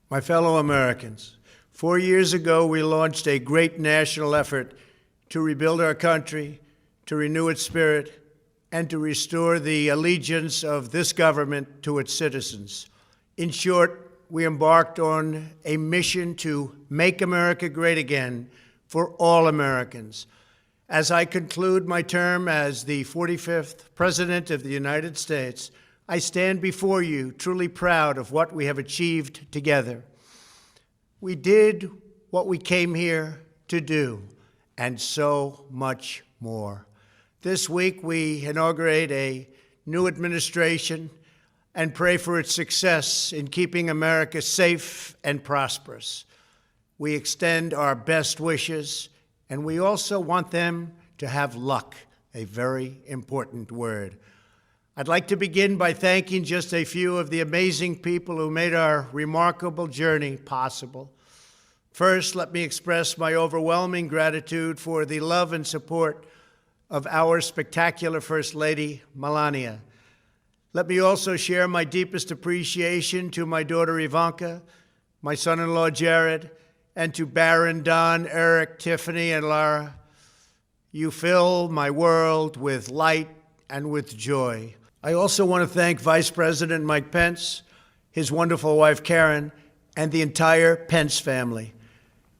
My fellow Americans, 4 years ago, we launched a great national effort to rebuild our country, to renew its spirit, and to restore the allegiance of this government to its citizens. In short, we embarked on a mission to make America great again for all Americans. As I conclude my term as the 45th President of the United States, I stand before you truly proud of what we have achieved together. We did what we came here to do, and so much more. This week, we inaugurate a new administration and pray for its success in keeping America safe and prosperous. We extend our best wishes, and we also want them to have luck, a very important word. I'd like to begin by thanking just a few of the amazing people who made our remarkable journey possible. First, let me express my overwhelming gratitude for the love and support of our spectacular First Lady, Melania. Let me also share my deepest appreciation to my daughter Ivanka, my son-in-law Jared, and to Barron, Don, Eric, Tiffany, and Lara. You fill my world with light and with joy. I also want to thank Vice President Mike Pence, his wonderful wife Karen, and the entire Pence family.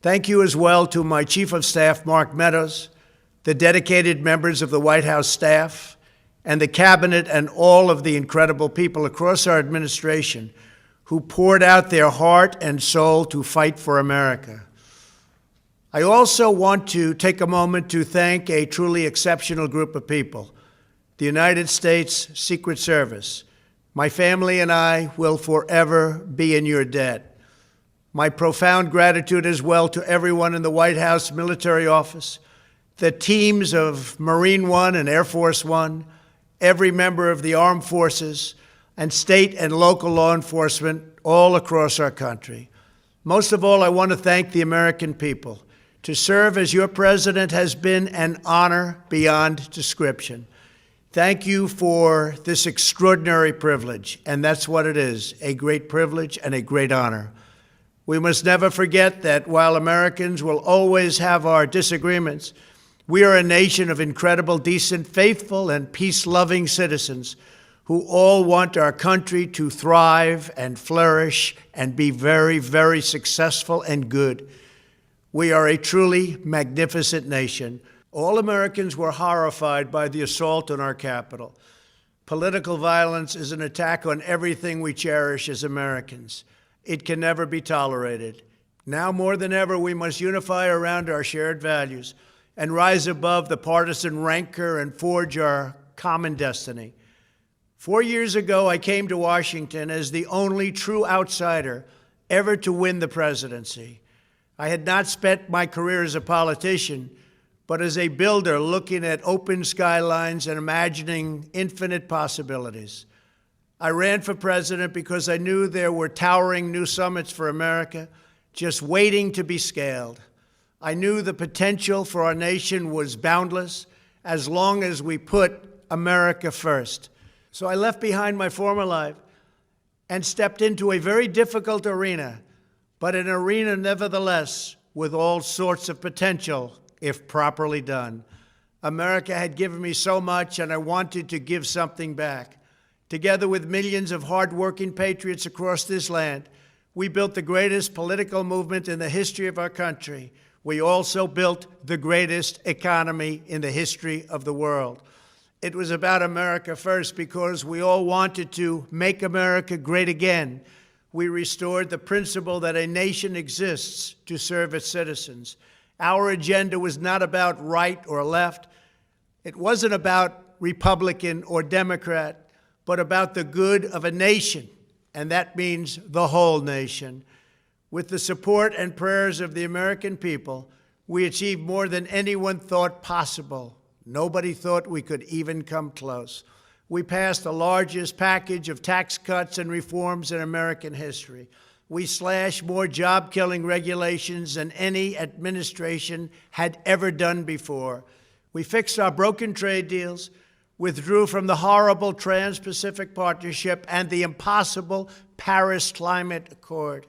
Thank you as well to my Chief of Staff, Mark Meadows, the dedicated members of the White House staff, and the Cabinet, and all of the incredible people across our administration who poured out their heart and soul to fight for America. I also want to take a moment to thank a truly exceptional group of people, the United States Secret Service. My family and I will forever be in your debt. My profound gratitude as well to everyone in the White House Military Office, the teams of Marine One and Air Force One, every member of the armed forces, and state and local law enforcement all across our country. Most of all, I want to thank the American people. To serve as your president has been an honor beyond description. Thank you for this extraordinary privilege, and that's what it is, a great privilege and a great honor. We must never forget that while Americans will always have our disagreements, we are a nation of incredible, decent, faithful, and peace-loving citizens who all want our country to thrive and flourish and be very, very successful and good. We are a truly magnificent nation. All Americans were horrified by the assault on our Capitol. Political violence is an attack on everything we cherish as Americans. It can never be tolerated. Now more than ever, we must unify around our shared values and rise above the partisan rancor and forge our common destiny. 4 years ago, I came to Washington as the only true outsider ever to win the presidency. I had not spent my career as a politician, but as a builder looking at open skylines and imagining infinite possibilities. I ran for president because I knew there were towering new summits for America just waiting to be scaled. I knew the potential for our nation was boundless as long as we put America first. So I left behind my former life and stepped into a very difficult arena, but an arena nevertheless with all sorts of potential if properly done. America had given me so much, and I wanted to give something back. Together with millions of hardworking patriots across this land, we built the greatest political movement in the history of our country. We also built the greatest economy in the history of the world. It was about America first because we all wanted to make America great again. We restored the principle that a nation exists to serve its citizens. Our agenda was not about right or left. It wasn't about Republican or Democrat, but about the good of a nation, and that means the whole nation. With the support and prayers of the American people, we achieved more than anyone thought possible. Nobody thought we could even come close. We passed the largest package of tax cuts and reforms in American history. We slashed more job-killing regulations than any administration had ever done before. We fixed our broken trade deals, withdrew from the horrible Trans-Pacific Partnership and the impossible Paris Climate Accord,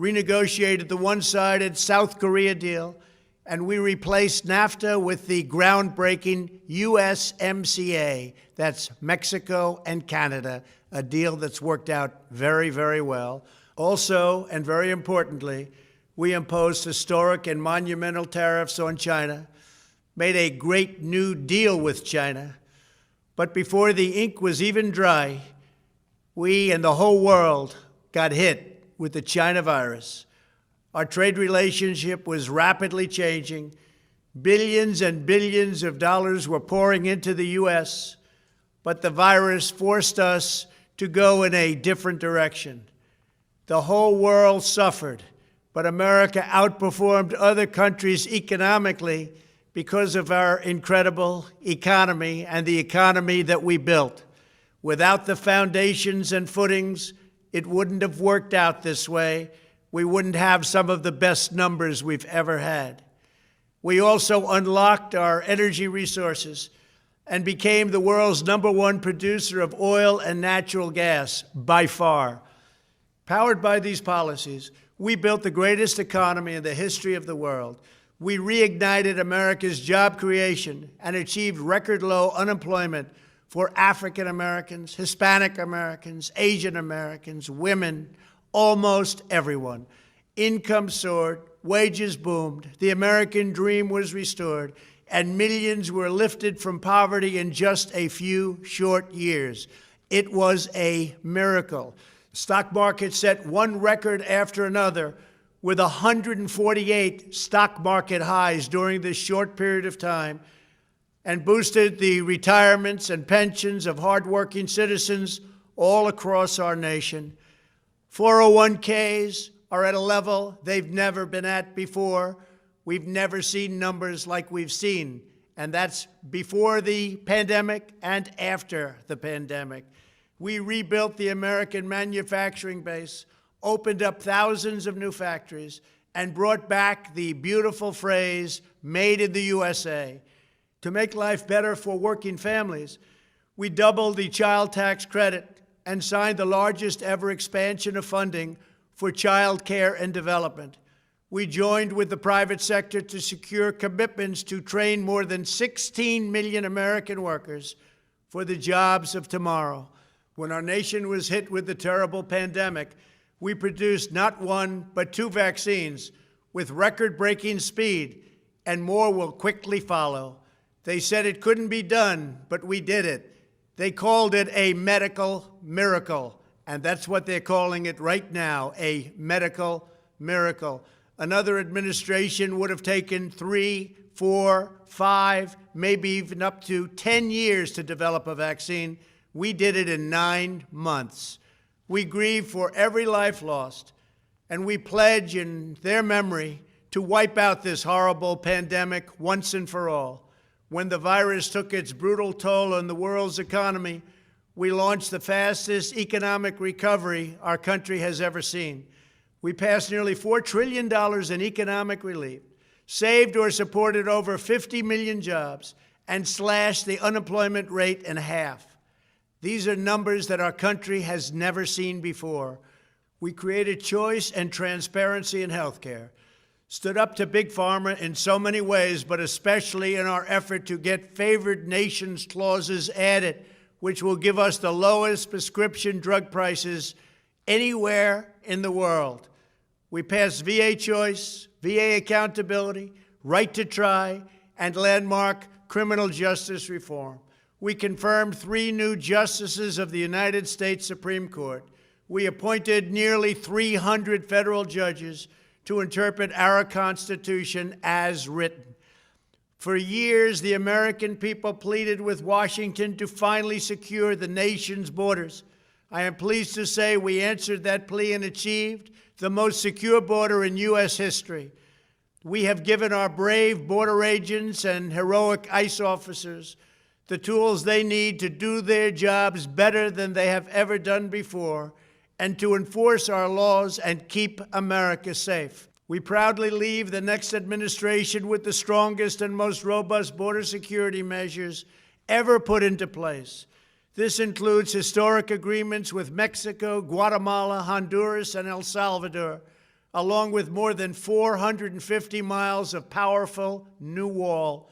renegotiated the one-sided South Korea deal, and we replaced NAFTA with the groundbreaking USMCA. That's Mexico and Canada, a deal that's worked out very, very well. Also, and very importantly, we imposed historic and monumental tariffs on China, made a great new deal with China. But before the ink was even dry, we and the whole world got hit with the China virus. Our trade relationship was rapidly changing. Billions and billions of dollars were pouring into the U.S., but the virus forced us to go in a different direction. The whole world suffered, but America outperformed other countries economically because of our incredible economy and the economy that we built. Without the foundations and footings, it wouldn't have worked out this way. We wouldn't have some of the best numbers we've ever had. We also unlocked our energy resources and became the world's #1 producer of oil and natural gas, by far. Powered by these policies, we built the greatest economy in the history of the world. We reignited America's job creation and achieved record low unemployment for African Americans, Hispanic Americans, Asian Americans, women, almost everyone. Income soared, wages boomed, the American dream was restored, and millions were lifted from poverty in just a few short years. It was a miracle. The stock market set one record after another, with 148 stock market highs during this short period of time, and boosted the retirements and pensions of hardworking citizens all across our nation. 401ks are at a level they've never been at before. We've never seen numbers like we've seen, and that's before the pandemic and after the pandemic. We rebuilt the American manufacturing base, opened up thousands of new factories, and brought back the beautiful phrase, "Made in the USA." To make life better for working families, we doubled the child tax credit and signed the largest ever expansion of funding for child care and development. We joined with the private sector to secure commitments to train more than 16 million American workers for the jobs of tomorrow. When our nation was hit with the terrible pandemic, we produced not one, but 2 vaccines with record-breaking speed, and more will quickly follow. They said it couldn't be done, but we did it. They called it a medical miracle, and that's what they're calling it right now, a medical miracle. Another administration would have taken 3, 4, 5, maybe even up to 10 years to develop a vaccine. We did it in 9 months. We grieve for every life lost, and we pledge in their memory to wipe out this horrible pandemic once and for all. When the virus took its brutal toll on the world's economy, we launched the fastest economic recovery our country has ever seen. We passed nearly $4 trillion in economic relief, saved or supported over 50 million jobs, and slashed the unemployment rate in half. These are numbers that our country has never seen before. We created choice and transparency in healthcare, stood up to Big Pharma in so many ways, but especially in our effort to get favored nations clauses added, which will give us the lowest prescription drug prices anywhere in the world. We passed VA choice, VA accountability, right to try, and landmark criminal justice reform. We confirmed 3 new justices of the United States Supreme Court. We appointed nearly 300 federal judges to interpret our Constitution as written. For years, the American people pleaded with Washington to finally secure the nation's borders. I am pleased to say we answered that plea and achieved the most secure border in U.S. history. We have given our brave border agents and heroic ICE officers the tools they need to do their jobs better than they have ever done before, and to enforce our laws and keep America safe. We proudly leave the next administration with the strongest and most robust border security measures ever put into place. This includes historic agreements with Mexico, Guatemala, Honduras, and El Salvador, along with more than 450 miles of powerful new wall.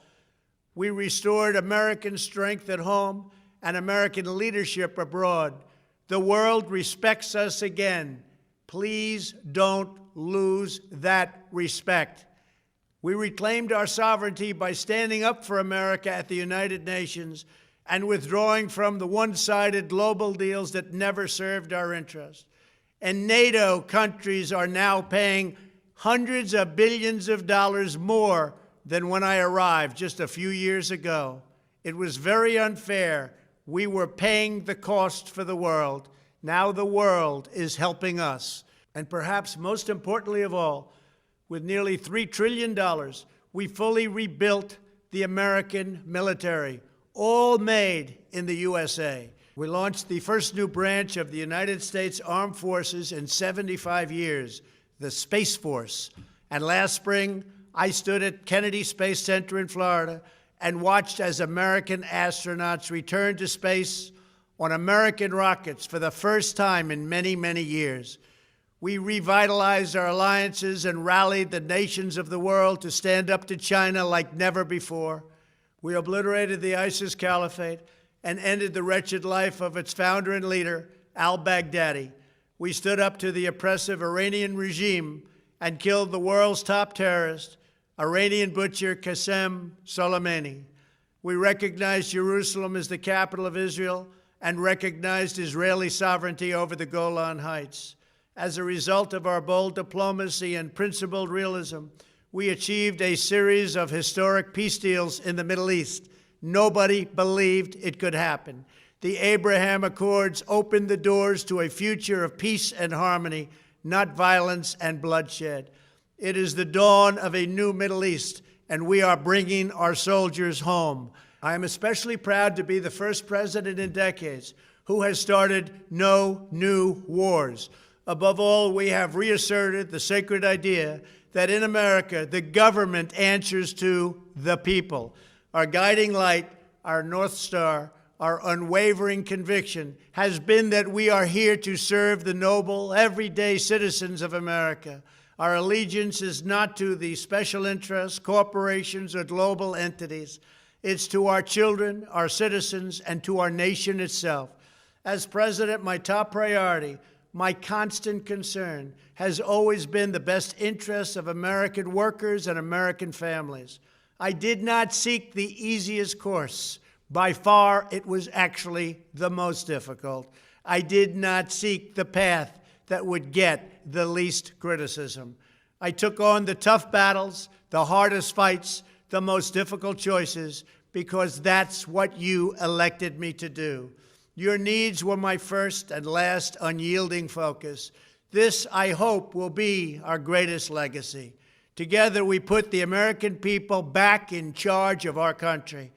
We restored American strength at home and American leadership abroad. The world respects us again. Please don't lose that respect. We reclaimed our sovereignty by standing up for America at the United Nations and withdrawing from the one-sided global deals that never served our interest. And NATO countries are now paying hundreds of billions of dollars more than when I arrived just a few years ago. It was very unfair. We were paying the cost for the world. Now the world is helping us. And perhaps most importantly of all, with nearly $3 trillion, we fully rebuilt the American military, all made in the USA. We launched the first new branch of the United States Armed Forces in 75 years, the Space Force. And last spring, I stood at Kennedy Space Center in Florida and watched as American astronauts returned to space on American rockets for the first time in many, many years. We revitalized our alliances and rallied the nations of the world to stand up to China like never before. We obliterated the ISIS caliphate and ended the wretched life of its founder and leader, al-Baghdadi. We stood up to the oppressive Iranian regime and killed the world's top terrorist, Iranian butcher Qasem Soleimani. We recognized Jerusalem as the capital of Israel and recognized Israeli sovereignty over the Golan Heights. As a result of our bold diplomacy and principled realism, we achieved a series of historic peace deals in the Middle East. Nobody believed it could happen. The Abraham Accords opened the doors to a future of peace and harmony, not violence and bloodshed. It is the dawn of a new Middle East, and we are bringing our soldiers home. I am especially proud to be the first president in decades who has started no new wars. Above all, we have reasserted the sacred idea that in America, the government answers to the people. Our guiding light, our North Star, our unwavering conviction has been that we are here to serve the noble, everyday citizens of America. Our allegiance is not to the special interests, corporations, or global entities. It's to our children, our citizens, and to our nation itself. As president, my top priority, my constant concern, has always been the best interests of American workers and American families. I did not seek the easiest course. By far, it was actually the most difficult. I did not seek the path that would get the least criticism. I took on the tough battles, the hardest fights, the most difficult choices, because that's what you elected me to do. Your needs were my first and last unyielding focus. This, I hope, will be our greatest legacy. Together, we put the American people back in charge of our country.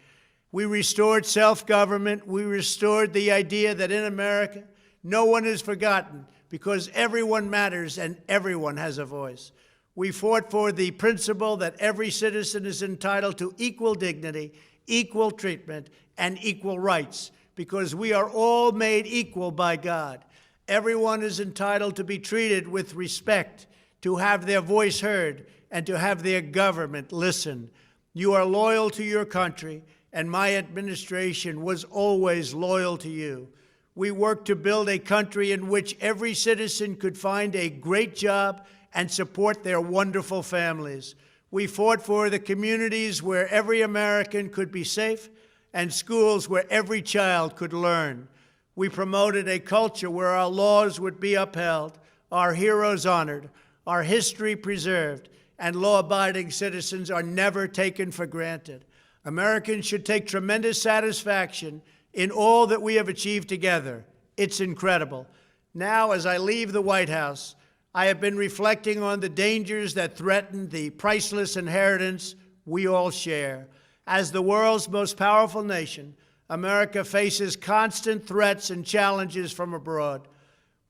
We restored self-government. We restored the idea that in America, no one is forgotten because everyone matters and everyone has a voice. We fought for the principle that every citizen is entitled to equal dignity, equal treatment, and equal rights, because we are all made equal by God. Everyone is entitled to be treated with respect, to have their voice heard, and to have their government listen. You are loyal to your country, and my administration was always loyal to you. We worked to build a country in which every citizen could find a great job and support their wonderful families. We fought for the communities where every American could be safe and schools where every child could learn. We promoted a culture where our laws would be upheld, our heroes honored, our history preserved, and law-abiding citizens are never taken for granted. Americans should take tremendous satisfaction in all that we have achieved together. It's incredible. Now, as I leave the White House, I have been reflecting on the dangers that threaten the priceless inheritance we all share. As the world's most powerful nation, America faces constant threats and challenges from abroad.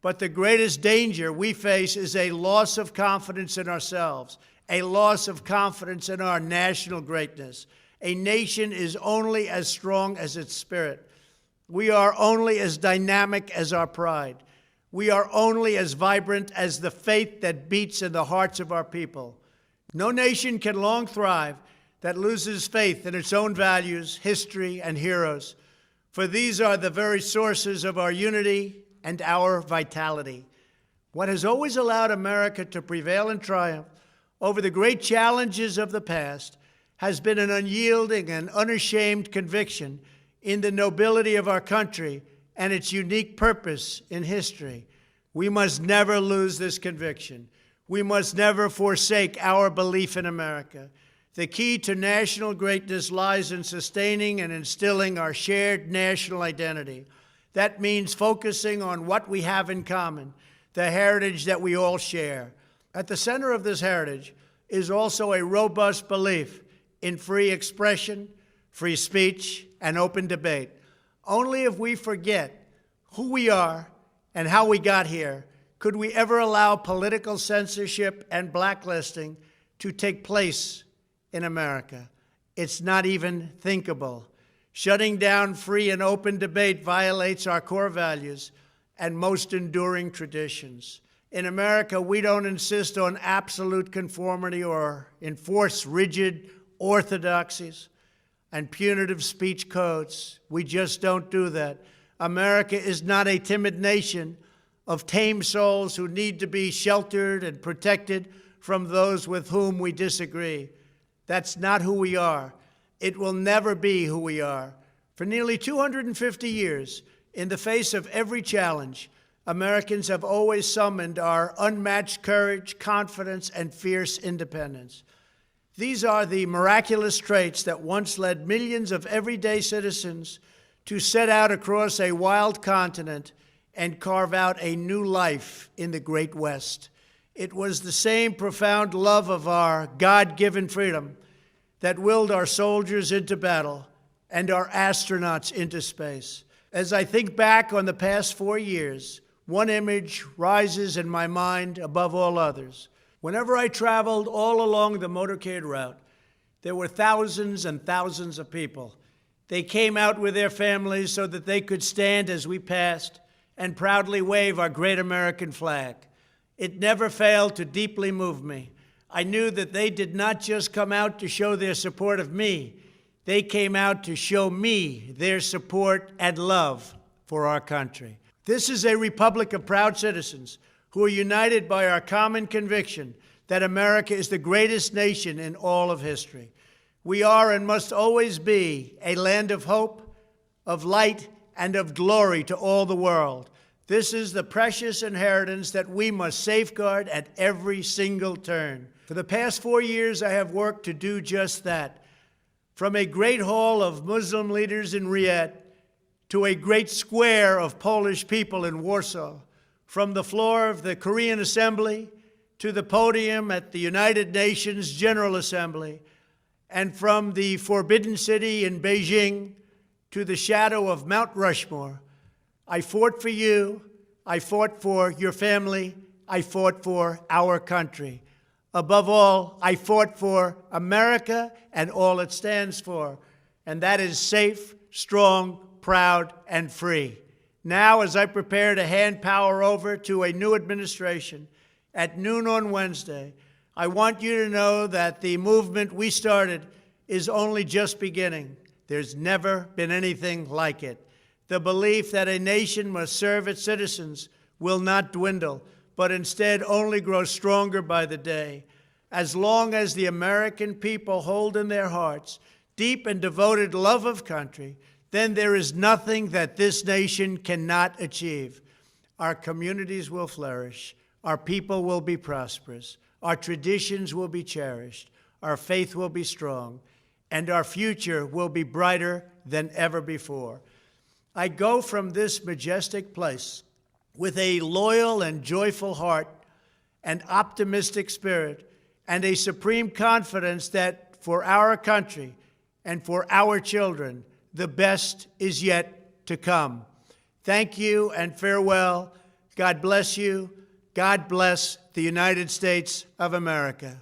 But the greatest danger we face is a loss of confidence in ourselves, a loss of confidence in our national greatness. A nation is only as strong as its spirit. We are only as dynamic as our pride. We are only as vibrant as the faith that beats in the hearts of our people. No nation can long thrive that loses faith in its own values, history, and heroes, for these are the very sources of our unity and our vitality. What has always allowed America to prevail and triumph over the great challenges of the past has been an unyielding and unashamed conviction in the nobility of our country and its unique purpose in history. We must never lose this conviction. We must never forsake our belief in America. The key to national greatness lies in sustaining and instilling our shared national identity. That means focusing on what we have in common, the heritage that we all share. At the center of this heritage is also a robust belief in free expression, free speech, and open debate. Only if we forget who we are and how we got here could we ever allow political censorship and blacklisting to take place in America. It's not even thinkable. Shutting down free and open debate violates our core values and most enduring traditions. In America, we don't insist on absolute conformity or enforce rigid orthodoxies and punitive speech codes. We just don't do that. America is not a timid nation of tame souls who need to be sheltered and protected from those with whom we disagree. That's not who we are. It will never be who we are. For nearly 250 years, in the face of every challenge, Americans have always summoned our unmatched courage, confidence, and fierce independence. These are the miraculous traits that once led millions of everyday citizens to set out across a wild continent and carve out a new life in the Great West. It was the same profound love of our God-given freedom that willed our soldiers into battle and our astronauts into space. As I think back on the past 4 years, one image rises in my mind above all others. Whenever I traveled all along the motorcade route, there were thousands and thousands of people. They came out with their families so that they could stand as we passed and proudly wave our great American flag. It never failed to deeply move me. I knew that they did not just come out to show their support of me. They came out to show me their support and love for our country. This is a republic of proud citizens who are united by our common conviction that America is the greatest nation in all of history. We are and must always be a land of hope, of light, and of glory to all the world. This is the precious inheritance that we must safeguard at every single turn. For the past 4 years, I have worked to do just that. From a great hall of Muslim leaders in Riyadh to a great square of Polish people in Warsaw, from the floor of the Korean Assembly to the podium at the United Nations General Assembly, and from the Forbidden City in Beijing to the shadow of Mount Rushmore, I fought for you, I fought for your family, I fought for our country. Above all, I fought for America and all it stands for, and that is safe, strong, proud, and free. Now, as I prepare to hand power over to a new administration at noon on Wednesday, I want you to know that the movement we started is only just beginning. There's never been anything like it. The belief that a nation must serve its citizens will not dwindle, but instead only grow stronger by the day. As long as the American people hold in their hearts deep and devoted love of country, then there is nothing that this nation cannot achieve. Our communities will flourish, our people will be prosperous, our traditions will be cherished, our faith will be strong, and our future will be brighter than ever before. I go from this majestic place with a loyal and joyful heart, an optimistic spirit, and a supreme confidence that for our country and for our children, the best is yet to come. Thank you and farewell. God bless you. God bless the United States of America.